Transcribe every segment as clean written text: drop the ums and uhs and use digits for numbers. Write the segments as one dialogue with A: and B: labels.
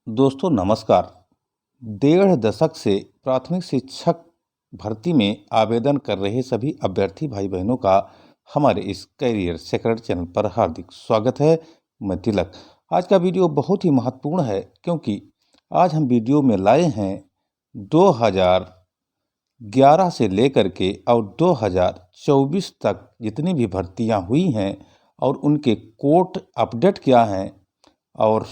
A: दोस्तों नमस्कार। डेढ़ दशक से प्राथमिक शिक्षक भर्ती में आवेदन कर रहे सभी अभ्यर्थी भाई बहनों का हमारे इस करियर सेक्रेट चैनल पर हार्दिक स्वागत है। मैं तिलक। आज का वीडियो बहुत ही महत्वपूर्ण है क्योंकि आज हम वीडियो में लाए हैं 2011 से लेकर के और 2024 तक जितनी भी भर्तियां हुई हैं और उनके कोट अपडेट क्या हैं। और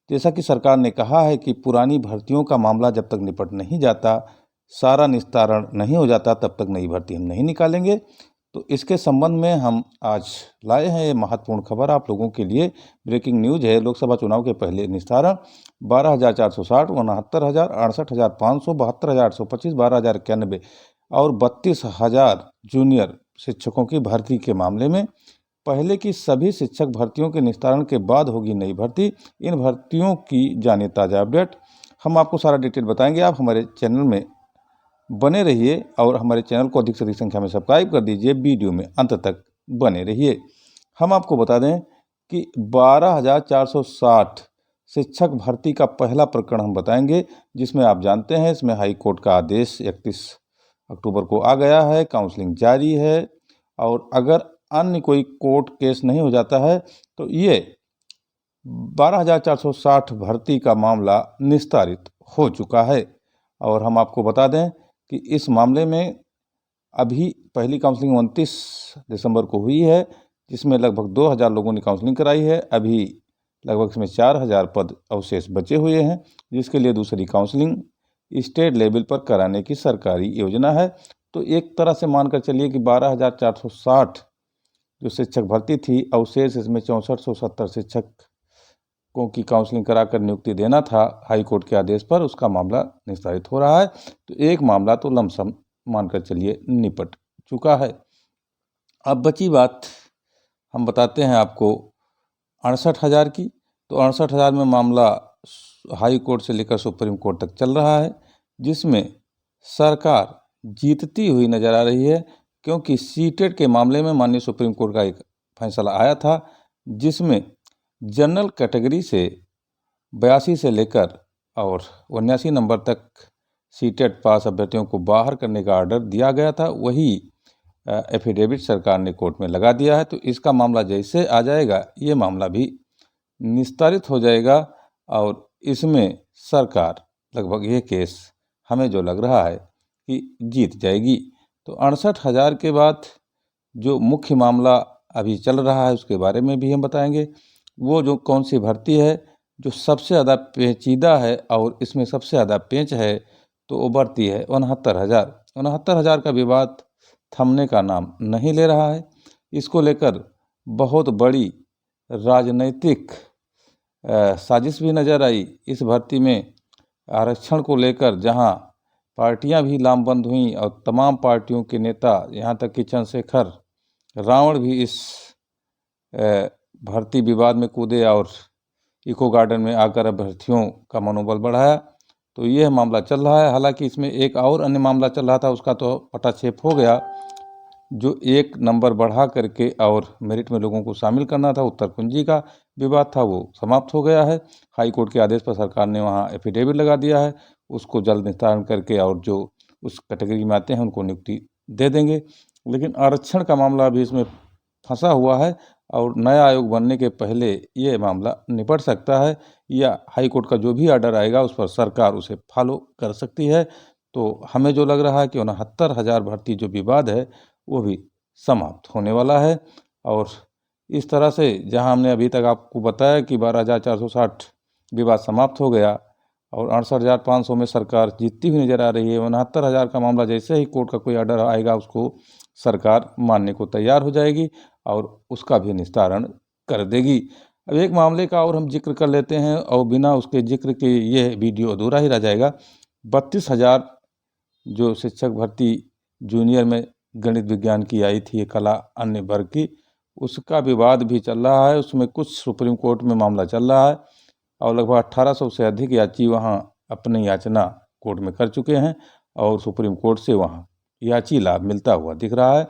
A: जैसा कि सरकार ने कहा है कि पुरानी भर्तियों का मामला जब तक निपट नहीं जाता, सारा निस्तारण नहीं हो जाता, तब तक नई भर्ती हम नहीं निकालेंगे। तो इसके संबंध में हम आज लाए हैं ये महत्वपूर्ण खबर आप लोगों के लिए। ब्रेकिंग न्यूज है। लोकसभा चुनाव के पहले निस्तारण 12,460, 69,000, 68,500, 72,825, 12,091 और 32,000 जूनियर शिक्षकों की भर्ती के मामले में पहले की सभी शिक्षक भर्तियों के निस्तारण के बाद होगी नई भर्ती। इन भर्तियों की जाने ताज़ा अपडेट हम आपको सारा डिटेल बताएंगे। आप हमारे चैनल में बने रहिए और हमारे चैनल को अधिक से अधिक संख्या में सब्सक्राइब कर दीजिए। वीडियो में अंत तक बने रहिए। हम आपको बता दें कि 12,460 शिक्षक भर्ती का पहला प्रकरण हम बताएंगे, जिसमें आप जानते हैं इसमें हाई कोर्ट का आदेश 31 अक्टूबर को आ गया है। काउंसलिंग जारी है और अगर अन्य कोई कोर्ट केस नहीं हो जाता है तो ये 12,460 भर्ती का मामला निस्तारित हो चुका है। और हम आपको बता दें कि इस मामले में अभी पहली काउंसलिंग 29 दिसंबर को हुई है, जिसमें लगभग 2,000 लोगों ने काउंसलिंग कराई है। अभी लगभग इसमें 4,000 पद अवशेष बचे हुए हैं, जिसके लिए दूसरी काउंसलिंग स्टेट लेवल पर कराने की सरकारी योजना है। तो एक तरह से मानकर चलिए कि 12,460 जो शिक्षक भर्ती थी, अवशेष इसमें 6470 शिक्षकों की काउंसलिंग कराकर नियुक्ति देना था हाई कोर्ट के आदेश पर, उसका मामला निस्तारित हो रहा है। तो एक मामला तो लमसम मानकर चलिए निपट चुका है। अब बची बात हम बताते हैं आपको 68,000 की। तो 68,000 में मामला हाई कोर्ट से लेकर सुप्रीम कोर्ट तक चल रहा है, जिसमें सरकार जीतती हुई नजर आ रही है, क्योंकि सीटेट के मामले में माननीय सुप्रीम कोर्ट का एक फैसला आया था, जिसमें जनरल कैटेगरी से 82 से लेकर और 79 नंबर तक सीटेट पास अभ्यर्थियों को बाहर करने का ऑर्डर दिया गया था। वही एफिडेविट सरकार ने कोर्ट में लगा दिया है। तो इसका मामला जैसे आ जाएगा, ये मामला भी निस्तारित हो जाएगा और इसमें सरकार लगभग ये केस हमें जो लग रहा है कि जीत जाएगी। तो 68,000 के बाद जो मुख्य मामला अभी चल रहा है उसके बारे में भी हम बताएंगे। वो जो कौन सी भर्ती है जो सबसे ज़्यादा पेचीदा है और इसमें सबसे ज़्यादा पेंच है, तो वो भर्ती है 69,000। 69,000 का विवाद थमने का नाम नहीं ले रहा है। इसको लेकर बहुत बड़ी राजनैतिक साजिश भी नज़र आई। इस भर्ती में आरक्षण को लेकर जहां पार्टियां भी लामबंद हुईं और तमाम पार्टियों के नेता, यहां तक कि चंद्रशेखर रावण भी इस भर्ती विवाद में कूदे और इको गार्डन में आकर अभ्यर्थियों का मनोबल बढ़ाया। तो यह मामला चल रहा है। हालांकि इसमें एक और अन्य मामला चल रहा था, उसका तो पटाक्षेप हो गया। जो एक नंबर बढ़ा करके और मेरिट में लोगों को शामिल करना था, उत्तर कुंजी का विवाद था, वो समाप्त हो गया है। हाई कोर्ट के आदेश पर सरकार ने वहाँ एफिडेविट लगा दिया है, उसको जल्द निस्तारण करके और जो उस कैटेगरी में आते हैं उनको नियुक्ति दे देंगे। लेकिन आरक्षण का मामला अभी इसमें फंसा हुआ है और नया आयोग बनने के पहले ये मामला निपट सकता है, या हाई कोर्ट का जो भी ऑर्डर आएगा उस पर सरकार उसे फॉलो कर सकती है। तो हमें जो लग रहा है कि 69,000 भर्ती जो विवाद है वो भी समाप्त होने वाला है। और इस तरह से जहां हमने अभी तक आपको बताया कि 12,460 विवाद समाप्त हो गया और 68,500 में सरकार जीतती हुई नजर आ रही है। 69,000 का मामला जैसे ही कोर्ट का कोई ऑर्डर आएगा उसको सरकार मानने को तैयार हो जाएगी और उसका भी निस्तारण कर देगी। अब एक मामले का और हम जिक्र कर लेते हैं और बिना उसके जिक्र के यह वीडियो अधूरा ही रह जाएगा। 32,000 जो शिक्षक भर्ती जूनियर में गणित विज्ञान की आई थी, कला अन्य वर्ग की, उसका विवाद भी चल रहा है। उसमें कुछ सुप्रीम कोर्ट में मामला चल रहा है और लगभग 1800 से अधिक याची वहां अपनी याचना कोर्ट में कर चुके हैं और सुप्रीम कोर्ट से वहां याची लाभ मिलता हुआ दिख रहा है।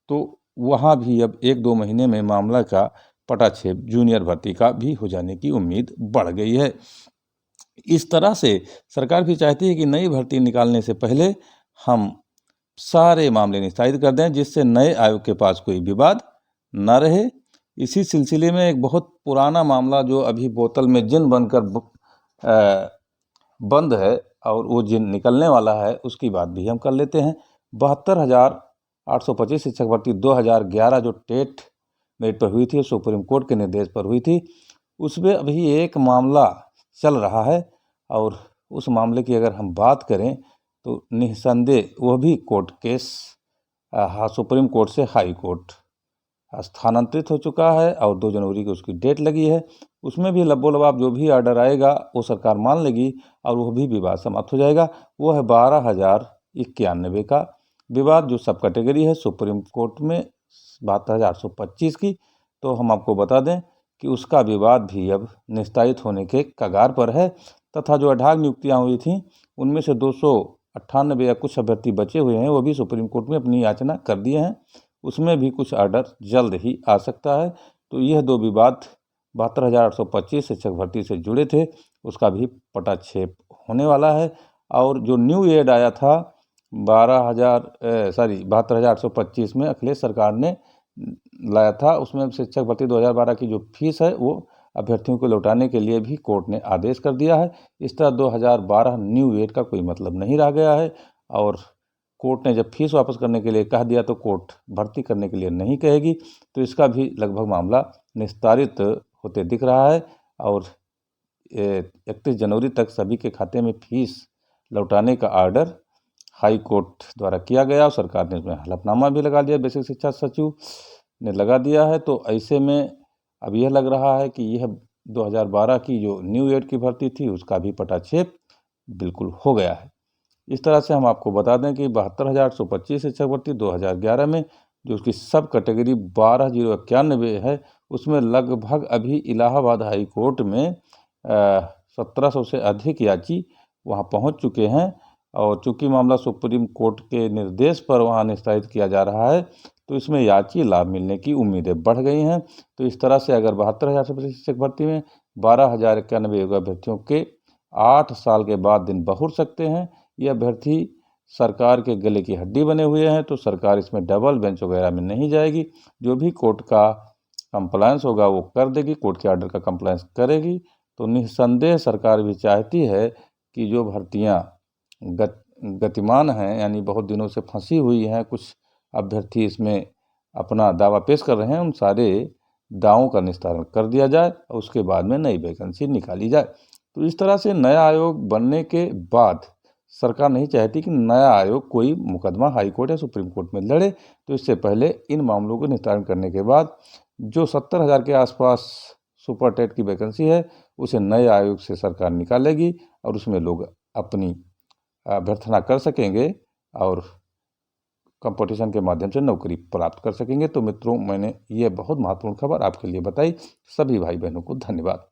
A: तो वहां भी अब 1-2 महीने में मामला का पटाक्षेप जूनियर भर्ती का भी हो जाने की उम्मीद बढ़ गई है। इस तरह से सरकार भी चाहती है कि नई भर्ती निकालने से पहले हम सारे मामले निस्तारित कर दें, जिससे नए आयोग के पास कोई विवाद न रहे। इसी सिलसिले में एक बहुत पुराना मामला जो अभी बोतल में जिन बनकर बंद है और वो जिन निकलने वाला है, उसकी बात भी हम कर लेते हैं। 72,825 शिक्षक भर्ती 2011 जो टेट मेरिट पर हुई थी, सुप्रीम कोर्ट के निर्देश पर हुई थी, उसमें अभी एक मामला चल रहा है। और उस मामले की अगर हम बात करें तो निस्संदेह वह भी कोर्ट केस सुप्रीम कोर्ट से हाई कोर्ट स्थानांतरित हो चुका है और 2 जनवरी को उसकी डेट लगी है। उसमें भी लबोलबाब जो भी ऑर्डर आएगा वो सरकार मान लेगी और वह भी विवाद समाप्त हो जाएगा। वो है 12,091 का विवाद, जो सब कैटेगरी है सुप्रीम कोर्ट में 72,825 की। तो हम आपको बता दें कि उसका विवाद भी अब निस्तारित होने के कगार पर है, तथा जो अठारह नियुक्तियाँ हुई थीं उनमें से 298 या कुछ अभ्यर्थी बचे हुए हैं, वो भी सुप्रीम कोर्ट में अपनी याचना कर दिए हैं। उसमें भी कुछ ऑर्डर जल्द ही आ सकता है। तो यह 2 विवाद 72,825 शिक्षक भर्ती से जुड़े थे, उसका भी पटाक्षेप होने वाला है। और जो न्यू एड आया था 72,825 में अखिलेश सरकार ने लाया था, उसमें शिक्षक भर्ती 2012 की जो फीस है वो अभ्यर्थियों को लौटाने के लिए भी कोर्ट ने आदेश कर दिया है। इस तरह 2012 न्यू एड का कोई मतलब नहीं रह गया है। और कोर्ट ने जब फीस वापस करने के लिए कह दिया तो कोर्ट भर्ती करने के लिए नहीं कहेगी। तो इसका भी लगभग मामला निस्तारित होते दिख रहा है। और 31 जनवरी तक सभी के खाते में फीस लौटाने का आर्डर हाई कोर्ट द्वारा किया गया और सरकार ने इसमें हलफनामा भी लगा दिया, बेसिक शिक्षा सचिव ने लगा दिया है। तो ऐसे में अब यह लग रहा है कि यह 2012 की जो न्यू एड की भर्ती थी उसका भी पटाक्षेप बिल्कुल हो गया है। इस तरह से हम आपको बता दें कि 72,825 शिक्षक भर्ती 2011 में जो उसकी सब कैटेगरी 12,091 है, उसमें लगभग अभी इलाहाबाद हाई कोर्ट में 1700 से अधिक याची वहां पहुंच चुके हैं। और चूंकि मामला सुप्रीम कोर्ट के निर्देश पर वहां निस्तारित किया जा रहा है, तो इसमें याची लाभ मिलने की उम्मीदें बढ़ गई हैं। तो इस तरह से अगर 72,000 शिक्षक भर्ती में 12,091 योग्य अभ्यर्थियों के 8 साल के बाद दिन बहुर सकते हैं, ये अभ्यर्थी सरकार के गले की हड्डी बने हुए हैं, तो सरकार इसमें डबल बेंच वगैरह में नहीं जाएगी। जो भी कोर्ट का कंप्लायंस होगा वो कर देगी, कोर्ट के ऑर्डर का कंप्लायंस करेगी। तो निस्संदेह सरकार भी चाहती है कि जो भर्तियां गतिमान हैं, यानी बहुत दिनों से फंसी हुई हैं, कुछ अभ्यर्थी इसमें अपना दावा पेश कर रहे हैं, उन सारे दावों का निस्तारण कर दिया जाए और उसके बाद में नई वैकेंसी निकाली जाए। तो इस तरह से नया आयोग बनने के बाद सरकार नहीं चाहती कि नया आयोग कोई मुकदमा हाई कोर्ट या सुप्रीम कोर्ट में लड़े। तो इससे पहले इन मामलों को निस्तारण करने के बाद जो 70,000 के आसपास सुपर टेट की वैकेंसी है, उसे नए आयोग से सरकार निकालेगी और उसमें लोग अपनी अभ्यर्थना कर सकेंगे और कंपटीशन के माध्यम से नौकरी प्राप्त कर सकेंगे। तो मित्रों, मैंने ये बहुत महत्वपूर्ण खबर आपके लिए बताई। सभी भाई बहनों को धन्यवाद।